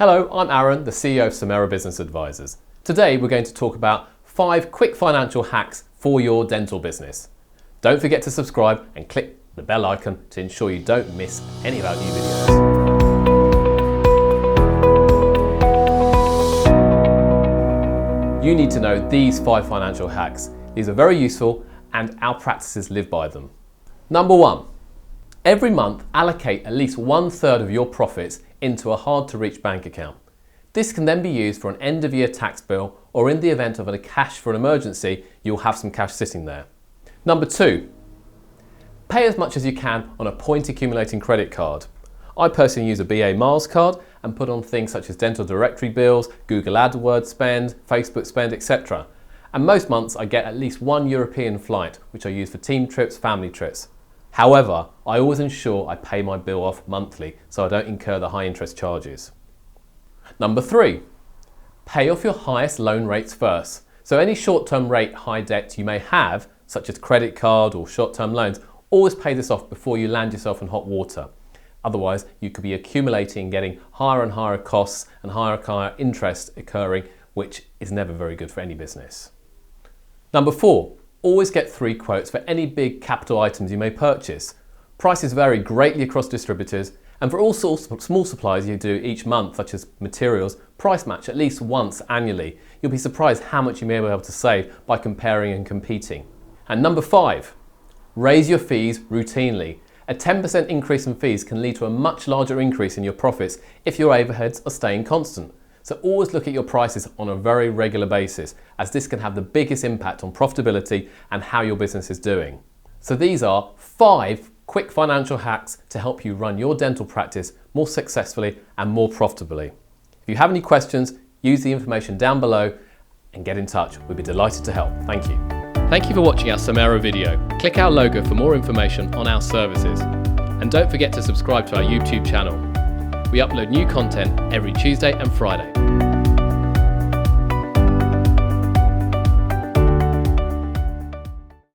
Hello, I'm Arun, the CEO of Samera Business Advisors. Today we're going to talk about 5 quick financial hacks for your dental business. Don't forget to subscribe and click the bell icon to ensure you don't miss any of our new videos. You need to know these 5 financial hacks. These are very useful and our practices live by them. Number 1. Every month allocate at least 1/3 of your profits into a hard-to-reach bank account. This can then be used for an end-of-year tax bill, or in the event of a cash for an emergency, you'll have some cash sitting there. Number 2, pay as much as you can on a point-accumulating credit card. I personally use a BA Miles card and put on things such as dental directory bills, Google AdWords spend, Facebook spend, etc. And most months I get at least one European flight, which I use for team trips, family trips. However, I always ensure I pay my bill off monthly so I don't incur the high interest charges. Number 3, pay off your highest loan rates first. So any short-term rate high debt you may have, such as credit card or short-term loans, always pay this off before you land yourself in hot water. Otherwise, you could be accumulating and getting higher and higher costs and higher and higher interest occurring, which is never very good for any business. Number 4, always get 3 quotes for any big capital items you may purchase. Prices vary greatly across distributors, and for all sorts of small supplies you do each month, such as materials, price match at least once annually. You'll be surprised how much you may be able to save by comparing and competing. And number 5, raise your fees routinely. A 10% increase in fees can lead to a much larger increase in your profits if your overheads are staying constant. So always look at your prices on a very regular basis, as this can have the biggest impact on profitability and how your business is doing. So these are 5 quick financial hacks to help you run your dental practice more successfully and more profitably. If you have any questions, use the information down below and get in touch. We'd be delighted to help. Thank you. Thank you for watching our Samera video. Click our logo for more information on our services. And don't forget to subscribe to our YouTube channel. We upload new content every Tuesday and Friday.